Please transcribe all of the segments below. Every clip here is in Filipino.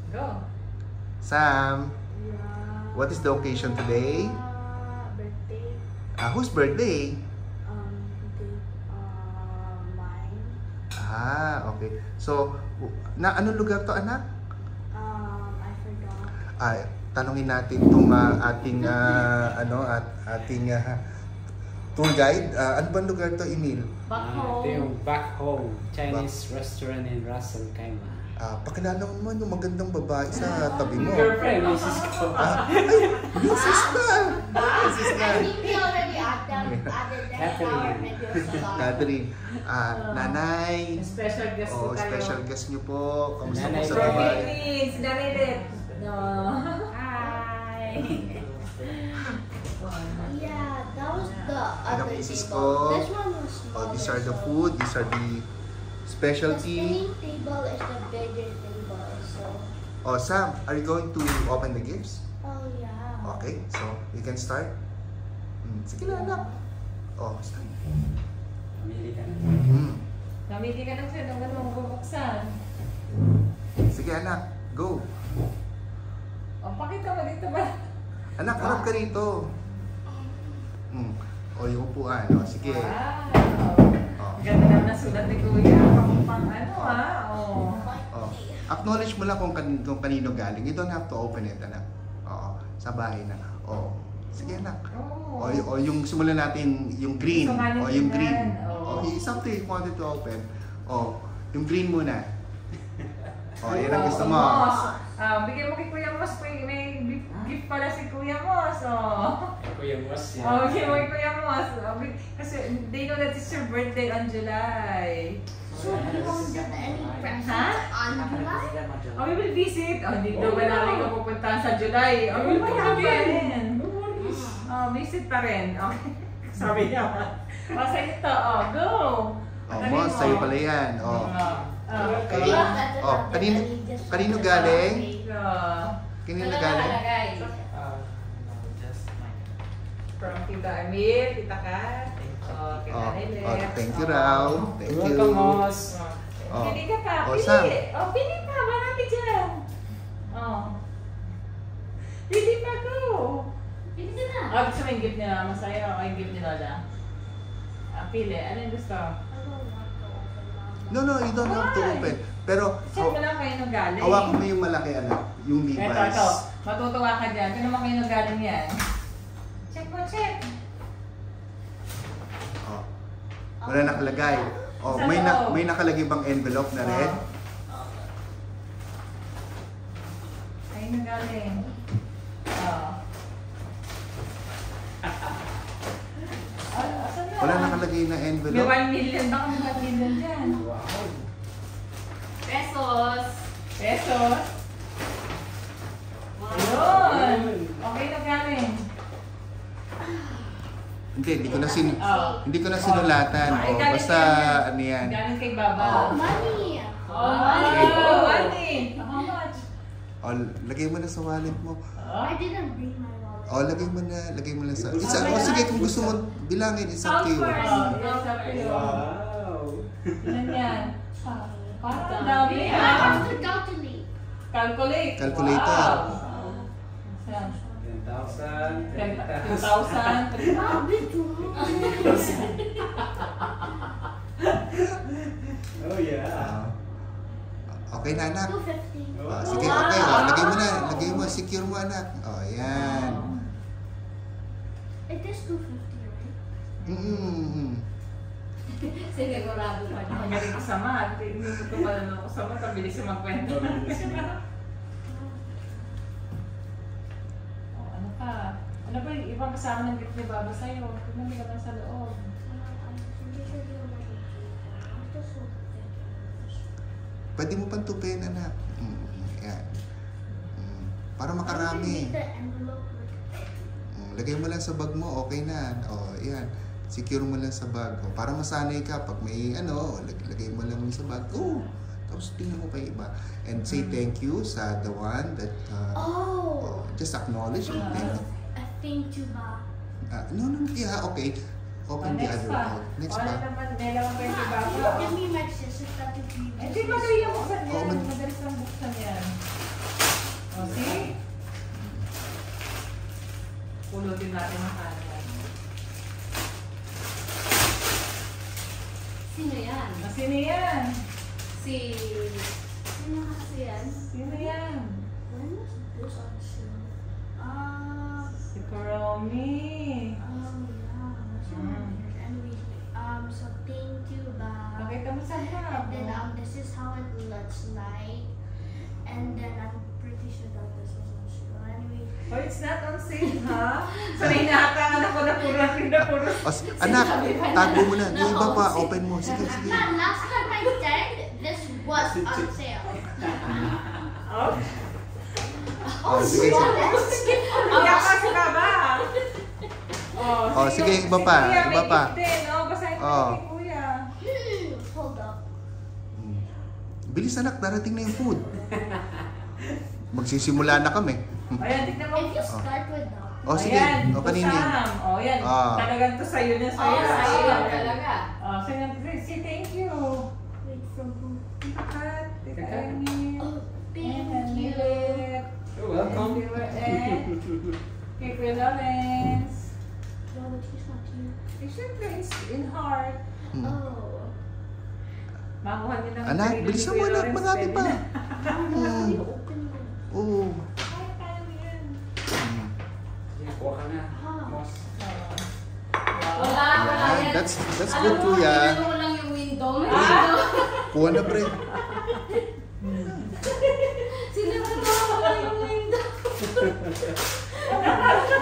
Go. Sam, what is the occasion today? Birthday. Whose birthday? Mine. Okay. So, anong lugar to, anak? I forgot. Tanungin natin itong ating tour guide. Ano bang lugar to, Emil? Back Ito home. yung Back Home Chinese restaurant in Ras Al Khaimah. Pakilala mo naman yung magandang babae sa tabi mo. Girlfriend, Mrs. Ko. Mrs. na! Mrs. na! I think we already added that Catherine. Catherine, nanay. Special guest po kayo. Special guest niyo po. Kamusta po Nanay sa Red. Dubai? Philippines, Nanay Red. No. Hi. Yeah, that was the Ano, other Mrs. table. Ko? This one was smaller. These are the food. These are the The specialty. spinning table is the bigger table. So. Sam, are you going to open the gifts? Oh yeah. Okay, so you can start. Sige na, anak. Start. Pamili ka na. Namili ka lang siya nung bubuksan. Sige, anak. Go. Pakita mo dito ba? Anak, harap ka rito. Yung upuan. Sige. Wow. Ganda naman na sulat ni Kuya. Pang Acknowledge mo lang kung kanino galing. You don't have to open it, anak. Sa bahay na. Sige, anak. Yung simulan natin yung green. Yung green. It's up to you if you wanted to open. Yung green muna. Yan ang gusto mo. Bigyan mo kay Kuya Mos. May gift pala si Kuya Mos. Kuya Boss yan. Bigyan mo kay Kuya Mos. Kasi they know that it's your birthday on July. So you won't get any presents on July? We will visit. Dito ba namin ka pupuntahan sa July? We will come again. Visit pa rin. Okay. Sabi niya. Sa ito. Go. Mos, sa'yo pala yan. Okay. Kanino galing? Kanino galing? From Tita Emil, Tita Kat. Thank you, Raw. Thank you. Welcome, Boss. Pili ka pa. Sam. Pili pa. Marami dyan. Pili pa, go. Pili ka na. Gusto mo yung gift nila? Masaya ako yung gift ni Lola. Pili. Ano yung gusto? No, you don't have to open. Pero, Check mo lang kayo nung galing. hawakan mo yung malaki, anak. Yung Levi's. Ito. Matutuwa ka dyan. Kung naman kayo nung galing yan. Check mo, check. Wala nakalagay. May nakalagay bang envelope na red? Kayo nung galing. Wala nakalagay na May envelope. 1 million. Baka may 1 million dyan. Wow. Pesos. Pesos. Ayun. Okay na galing. Hindi ko na sinulatan. Basta ano yan. Galing kay Baba. Money. Money. How much? Lagay mo na sa wallet mo. I didn't bring my wallet. Lagay mo na sa... sige, kung gusto mo bilangin, it's up to you. Yes, up to you. Wow. Ilan yan? Parang dami I have to calculate. Calculate. Calculator. Wow. 10,000. 2,000. Mom, it's Oh, yeah. Okay na, anak. 250. Sige, okay. Lagay mo. Secure mo, anak. Yan. It is 250, right? Sigurado pa niya. Magaling ko sa math. Inuto pa lang ako sa math. Ang bilis yung magkwento. Ano pa? Ano ba yung ibang kasama ng gift ni Baba sa'yo? Tignan mo naman sa loob. Pwede mo pang tupin, anak. Yan. Para makarami. Lagay mo lang sa bag mo, okay na. Yan. Secure mo lang sa bag. Para masanay ka, pag may lagay mo lang sa bag. Tapos tingnan mo pa iba. And say thank you sa the one that just acknowledge and thank you. Thank you, ba? No, yeah, okay. Open the other one. Next pa. May lamang pa yung kay Baba. Give me my scissors. That would be Hindi, madali yung buksan yan. Madalis lang buksan yan. yung natin makanan. Sino yan? Sino yan? Sino kasi yan? Sino yan? When was this on show? Si Kuromi. Oh yeah. What's your name? Anyway, so thank you, ba. Pakita mo sa harap. And then this is how it looks like. And then I'm pretty sure that this was on show. Anyway. Oh, it's not on sale, ha? Sanay na ata anak ko na puro. Anak, tago mo na. Yung iba pa, open mo. Sige. Not last time I checked, this was on sale. Oh, sige. Iyakas ka ba? Sige, iba pa. Basahin mo kay Kuya. Hold up. Bilis anak, darating na yung food. Magsisimula na kami. Ayan, tignan mo. If you start with that. Sige. Ayan, Kanina. Yan. Talagang to sa'yo na sa'yo. Sa'yo talaga. Say thank you. Wait, from who? Kat, Tita Amy. Oh, thank And you. Milet. You're welcome. And kay Kuya Lawrence. No, but he's not here. Siyempre, it's in heart. Oh. Makuha niyo ng Anak, sarili bilisan ni mo Kuya anak, Lawrence, marami pwede pa. na. How do you open it? Oo. Ay, kaya mo yan. Kuha ka na. Moss. Wala Yan, yan. that's good kuya. Ano mo lang yung window? Kuha na pre. Sinasama ko lang yung window.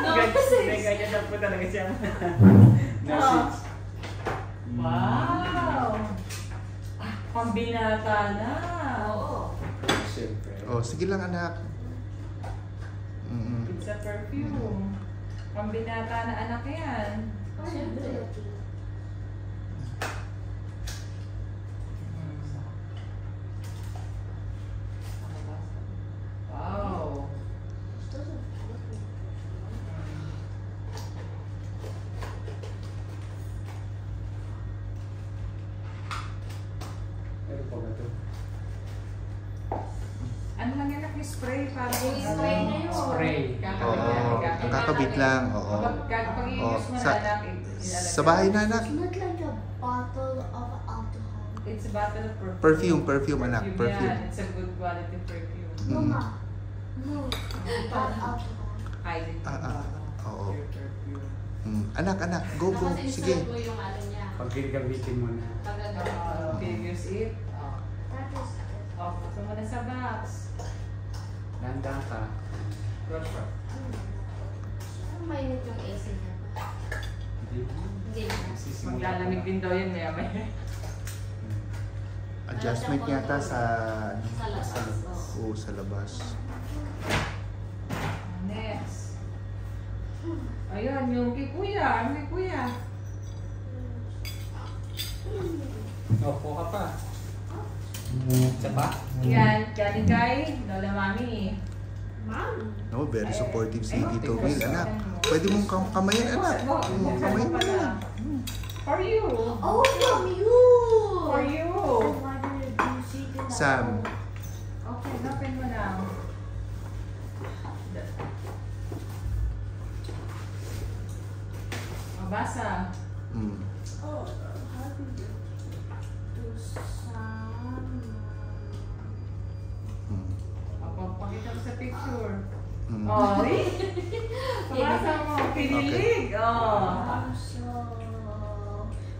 No, Ganyan na po talaga siya. Message. Wow! Pambinata na. Oo. Siyempre. Sige lang anak. It's a perfume. Pambinata na anak yan. Siyempre. Wow! Pero pa ba ito? Ano lang yan yung spray para Spray na yun. Spray. Kakabit lang. Oo. Pag i-use mo na anak, Sa bahay na anak. It's not like a bottle of alcohol. It's a bottle of perfume. Perfume anak. Perfume. Yan. It's a good quality perfume. Mama. No. Not alcohol. Hide it. Oo. Anak. Go. Tapos Sige. insert mo yung ano niya. Pag gagamitin mo na. Use it. That is it. Put mo na sa box. Landang ka. Ano mainit yung AC niya ba? Hindi na. Maglalamig din daw yun maya maya. Adjustment yata sa Sa labas. Oo, sa labas. Next. Ayun, yung kay Kuya. Yung kay Kuya. Opo ka pa. Isa pa? Yan, galing kay Lola Mami. Mom. No, very supportive si Tito Will, anak. Pwede mong kamayan, anak. Kamayan mo yan. For you. Oh, from you. For you. And why did you see it? Sam. Okay, open mo na. Mabasa. Oh, how do you do some? Pakita mo sa picture. Mm. Oh, mabasa mo. Pinilig. Oh. So,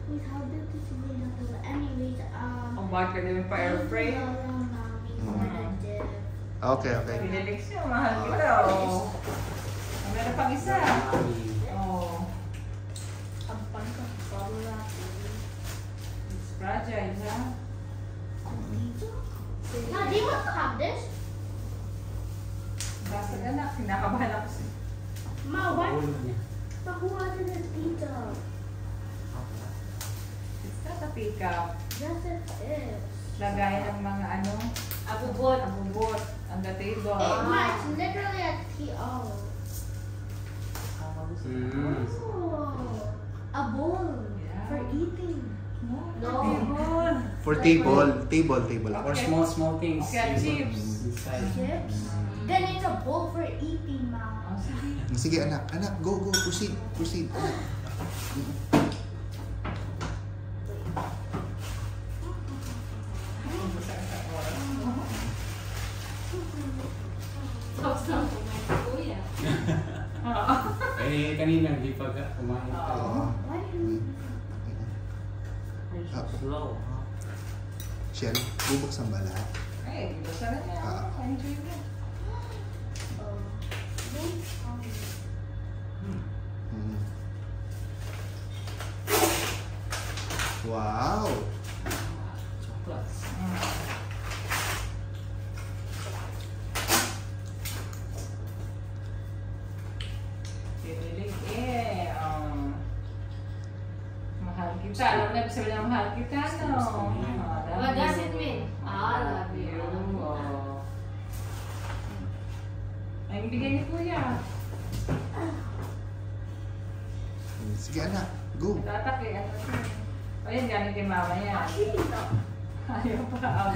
wait, how did this really happen? Anyways, Ang bad ka din pa airframe. Mommy for the dip. Okay. Pinilig siya. Mahal kita. Oh. Meron pang isa. Oh. Ang pangka, bubble wrap. It's fragile, ha? Now, do you want to have this? Basta ka na. Kinakabahan ako siya. Ma, what? Ulog niya. But who wanted it, Tita? It's not a pickup. Yes, it is. Lagay ng mga ano, abubot on the table. Ma, it's literally a tea. Oh. Oh. A bowl Yeah. for eating. No. No. For table. Or small things. Okay, you put chips. inside. Chips. Then it's a bowl for eating, Mom. Oh, sige. Sige anak, go, proceed, anak. Eh, kanina hindi pa kumain. Oo. Slow. Shell, bubuksan ba lahat? Ay, di ba sarap yan? Enjoy mo. Wow! Chocolates. Pinilig mahal kita. Alam na sabi na mahal kita, no? What does it mean? I love you. Ay, bigyan ni Kuya. Sige anak, go! Tatak eh. Ayun, galing kay mama yan. Ayaw pa.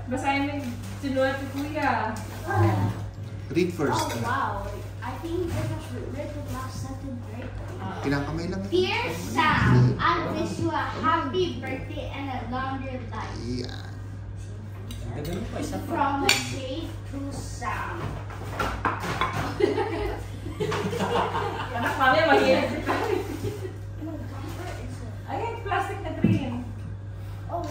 Basahin mo yung sinulat ni Kuya. Read first. Oh, wow. I think this was written last second grade. Kinakamay lang. Dear Sam, I wish you a happy birthday and a longer life. Yeah. Dagdagan mo pa, isa pa. From Jade to Sam. Anak, mami, mahirap si Pari. No, where is it? Ayun, plastic na green. Oh,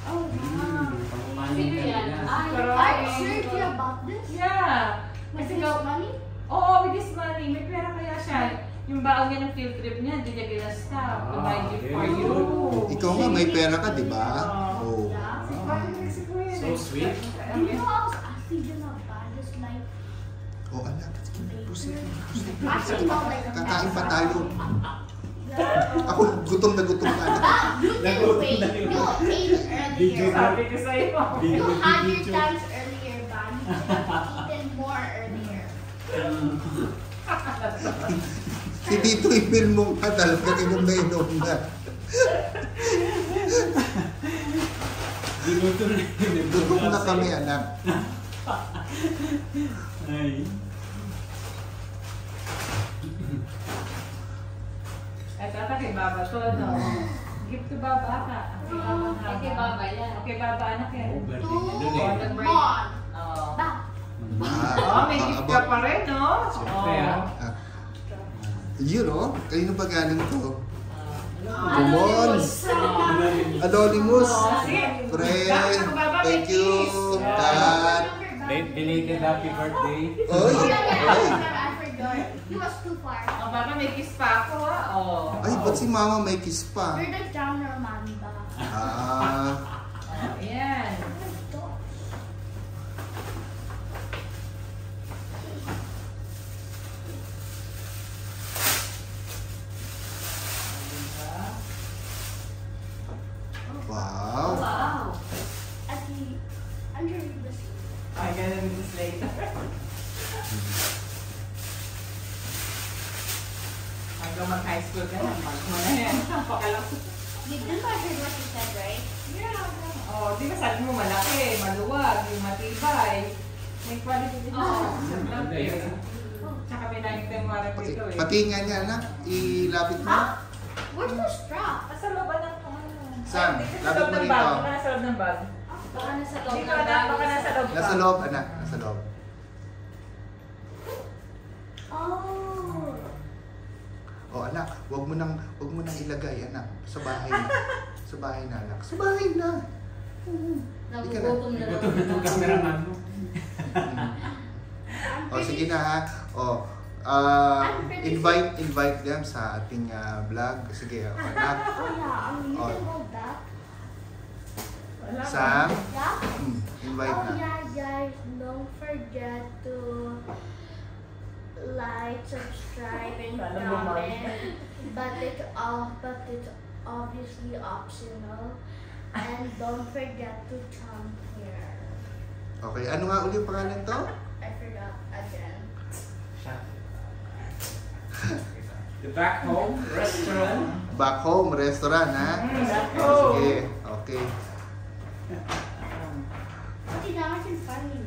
oh wow. Pangpanin ka na. I served you about this? Yeah. With Kasi this money? Oo, with this money. May pera kaya siya. Yung baon niya ng field trip niya, hindi niya ginasta. To buy gift for very you. good. Ikaw nga, may pera ka, di ba? Oh. Yeah. Si Pari, si Kuya. So sweet. You know, I was actually gonna buy this like Oh, anak. Proceed. actually not like Kakain pa tayo. Ako, gutom na You anak. can wait. You ate earlier. Sabi ko sa'yo. You had your times earlier, but you could have eaten more earlier. Si Tito Emil mo ka talaga inom na. Gutom na kami anak. Ay. Ito kay Baba to, no? Gift to Baba ka. Kay Baba yan. Okay, Baba anak yan. Oh, birthday To niya dun eh. Mon. Oo. Ba? Oh, may gift ka pa rin, no? Siyempre, ah. Yun o, kanino ba galing to? Anonymous. Anonymous. Sige. Friend, Baba, may thank you. kiss. Dad. Belated happy birthday. Oy, oy. I forgot. He was too far. Oh, Baba, may kiss pa ako, ha? Oh. Ay, ba't si mama may kiss pa? You're the cameraman ba? Ah, Oh, yan. wow. Wow. At the under this. Ay, ganun this later. Hanggang mag-high school ka na, mag mo na yan. Pakalak. You did not hear what you said, right? Yeah. Oh, di ba sabi mo malaki, maluwag, yung matibay. May quality din siya. Tsaka may nakita yung mga dito eh. Pati nga niya anak, ilapit mo. Huh? Where's the strap? Nasa loob ng Saan? Dito sa Lapit loob mo ng rito. bag. Baka nasa loob ng bag. Baka nasa loob Dito ng na, bag. baka nasa loob pa. Nasa loob anak, nasa loob. Oh. Oh anak, wag mo nang ilagay anak sa bahay na. Sa bahay na anak. Sa bahay na. Nagugutom na Gutom na itong cameraman mo. Oh sige na ha. Oh, invite them sa ating vlog. Sige, anak. Oh yeah, you Oh. can hold that. Wala pa. Sam, Yeah? invite Oh na. yeah, guys, don't forget to like, subscribe, and Sana bumalik. comment. But it's obviously optional. And don't forget to come here. Okay, ano nga uli yung pangalan to? I forgot again. The back home restaurant. Back home restaurant, ha? Back Oh, home. sige. Okay. See, now I can finally